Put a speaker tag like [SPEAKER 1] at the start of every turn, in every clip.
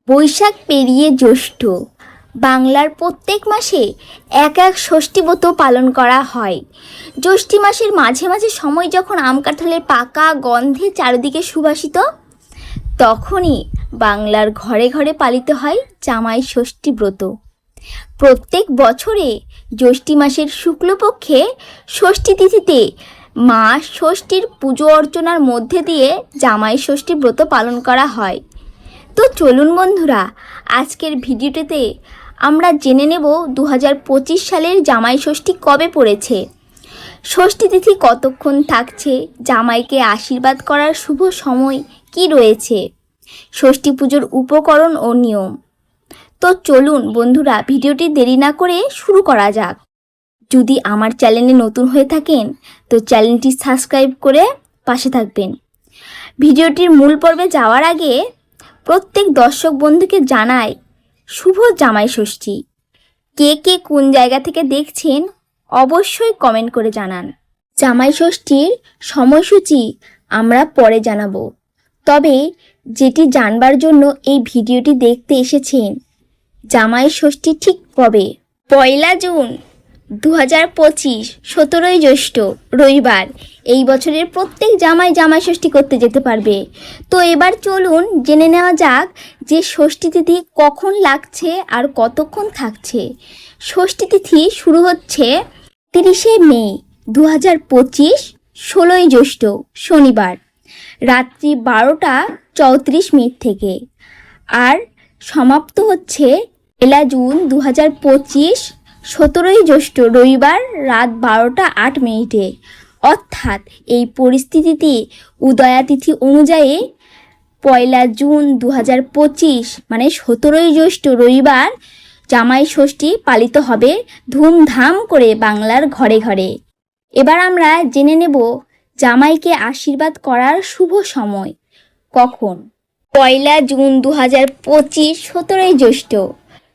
[SPEAKER 1] বৈশাখ পেরিয়ে জ্যৈষ্ঠ, বাংলার প্রত্যেক মাসে এক এক ষষ্ঠীব্রত পালন করা হয়। জ্যৈষ্ঠী মাসের মাঝে মাঝে সময় যখন আম কাঁঠালের পাকা গন্ধে চারিদিকে সুবাসিত, তখনই বাংলার ঘরে ঘরে পালিত হয় জামাই ষষ্ঠী ব্রত। প্রত্যেক বছরে জ্যৈষ্ঠী মাসের শুক্লপক্ষে ষষ্ঠী তিথিতে মা ষষ্ঠীর পুজো অর্চনার মধ্যে দিয়ে জামাই ষষ্ঠী ব্রত পালন করা হয়। তো চলুন বন্ধুরা, আজকের ভিডিওটিতে আমরা জেনে নেব 2025 সালের জামাই ষষ্ঠী কবে পড়েছে, ষষ্ঠী তিথি কতক্ষণ থাকছে, জামাইকে আশীর্বাদ করার শুভ সময় কি রয়েছে, ষষ্ঠী পুজোর উপকরণ ও নিয়ম। তো চলুন বন্ধুরা, ভিডিওটি দেরি না করে শুরু করা যাক। যদি আমার চ্যানেলে নতুন হয়ে থাকেন তো চ্যানেলটি সাবস্ক্রাইব করে পাশে থাকবেন। ভিডিওটির মূল পর্বে যাওয়ার আগে প্রত্যেক দর্শক বন্ধুকে জানাই শুভ জামাই ষষ্ঠী। কে কে কোন জায়গা থেকে দেখছেন অবশ্যই কমেন্ট করে জানান। জামাই ষষ্ঠীর সময়সূচি আমরা পরে জানাবো, তবে যেটি জানবার জন্য এই ভিডিওটি দেখতে এসেছেন, জামাই ষষ্ঠী ঠিক কবে? 1 জুন 2025, 17ই জ্যৈষ্ঠ রবিবার। এই বছরের প্রত্যেক জামাই ষষ্ঠী করতে যেতে পারবে। তো এবার চলুন জেনে নেওয়া যাক যে ষষ্ঠী তিথি কখন লাগছে আর কতক্ষণ থাকছে। ষষ্ঠী তিথি শুরু হচ্ছে 30শে মে 2025, 16ই জ্যৈষ্ঠ শনিবার রাত্রি 12টা 34 মিনিট থেকে, আর সমাপ্ত হচ্ছে 1 জুন 2025, 17ই জ্যৈষ্ঠ রবিবার রাত 12টা 8 মিনিটে। অর্থাৎ এই পরিস্থিতিতে উদয়া তিথি অনুযায়ী 1 জুন 2025 মানে 17ই জ্যৈষ্ঠ রবিবার জামাই ষষ্ঠী পালিত হবে ধুমধাম করে বাংলার ঘরে ঘরে। এবার আমরা জেনে নেব জামাইকে আশীর্বাদ করার শুভ সময় কখন। 1 জুন 2025, 17ই জ্যৈষ্ঠ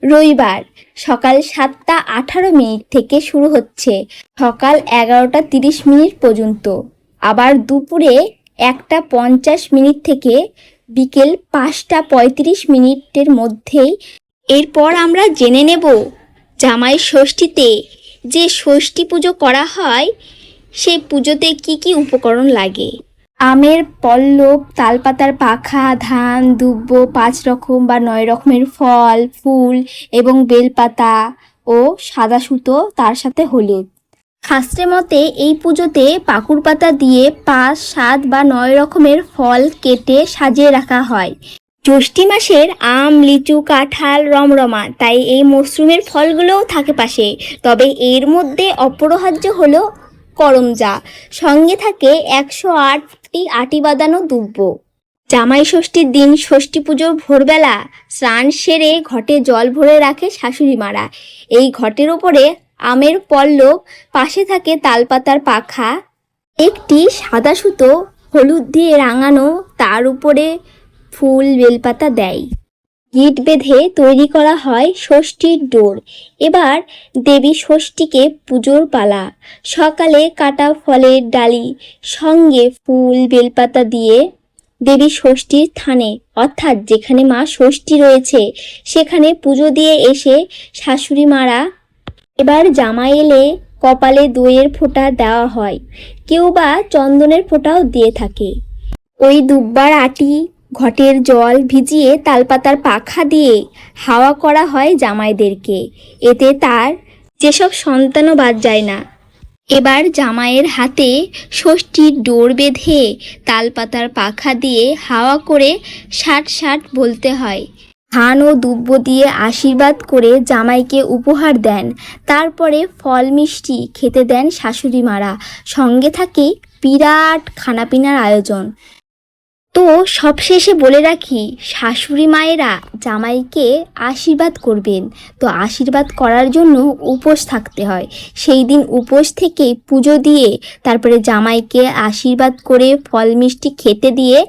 [SPEAKER 1] রবিবার সকাল 7টা 18 মিনিট থেকে শুরু হচ্ছে সকাল 11টা 30 মিনিট পর্যন্ত, আবার দুপুরে 1টা 50 মিনিট থেকে বিকেল 5টা 35 মিনিটের মধ্যেই। এরপর আমরা জেনে নেব জামাই ষষ্ঠীতে যে ষষ্ঠী পুজো করা হয় সেই পুজোতে কি কি উপকরণ লাগে। আমের পল্লব, তালপাতার পাখা, ধান, দুব্ব, 5 রকম বা 9 রকমের ফল, ফুল এবং বেলপাতা ও সাদা সুতো, তার সাথে হলুদ। শাস্ত্রের মতে এই পুজোতে পাকুর পাতা দিয়ে 5, 7 বা 9 রকমের ফল কেটে সাজিয়ে রাখা হয়। জ্যৈষ্ঠী মাসের আম, লিচু, কাঁঠাল রমরমা, তাই এই মরশুমের ফলগুলোও থাকে পাশে। তবে এর মধ্যে অপরিহার্য হলো করমজা, সঙ্গে থাকে 108টি আটি বাঁধানো দুব্ব। জামাই ষষ্ঠীর দিন ষষ্ঠী পুজোর ভোরবেলা স্নান সেরে ঘটে জল ভরে রাখে শাশুড়ি মারা। এই ঘটের ওপরে আমের পল্লব, পাশে থাকে তালপাতার পাখা, একটি সাদা সুতো হলুদ দিয়ে রাঙানো, তার উপরে ফুল বেলপাতা দেয়। গিট বেঁধে তৈরি করা হয় ষষ্ঠীর ডোর। এবার দেবী ষষ্ঠীকে পুজোর পালা। সকালে কাটা ফলের ডালি সঙ্গে ফুল বেলপাতা দিয়ে দেবী ষষ্ঠীর স্থানে, অর্থাৎ যেখানে মা ষষ্ঠী রয়েছে সেখানে পুজো দিয়ে এসে শাশুড়ি মারা এবার জামাই এলে কপালে দইয়ের ফোঁটা দেওয়া হয়, কেউ বা চন্দনের ফোঁটাও দিয়ে থাকে। ওই দুব্বার আটি ঘটের জল ভিজিয়ে তালপাতার পাখা দিয়ে হাওয়া করা হয় জামাইদেরকে, এতে তার যেসব সন্তানও বাদ যায় না। এবার জামাইয়ের হাতে ষষ্ঠীর ডোর বেঁধে তালপাতার পাখা দিয়ে হাওয়া করে 60 60 বলতে হয়। ধান ও দুব্ব দিয়ে আশীর্বাদ করে জামাইকে উপহার দেন। তারপরে ফল মিষ্টি খেতে দেন শাশুড়ি মারা, সঙ্গে থাকে বিরাট খানাপিনার আয়োজন। তো সবশেষে বলে রাখি, শাশুড়ি মায়েরা জামাইকে আশীর্বাদ করবেন। তো আশীর্বাদ করার জন্য উপোস থাকতে হয়। সেই দিন উপোস থেকে পুজো দিয়ে তারপরে জামাইকে আশীর্বাদ করে ফল মিষ্টি খেতে দিয়ে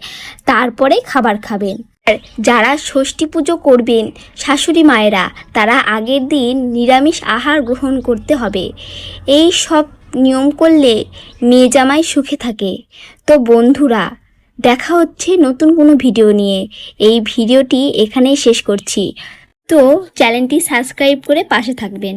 [SPEAKER 1] তারপরে খাবার খাবেন। আর যারা ষষ্ঠী পুজো করবেন শাশুড়ি মায়েরা, তারা আগের দিন নিরামিষ আহার গ্রহণ করতে হবে। এই সব নিয়ম করলে মেয়ে জামাই সুখে থাকে। তো বন্ধুরা, দেখা হচ্ছে নতুন কোনো ভিডিও নিয়ে। এই ভিডিওটি এখানেই শেষ করছি। তো চ্যানেলটি সাবস্ক্রাইব করে পাশে থাকবেন।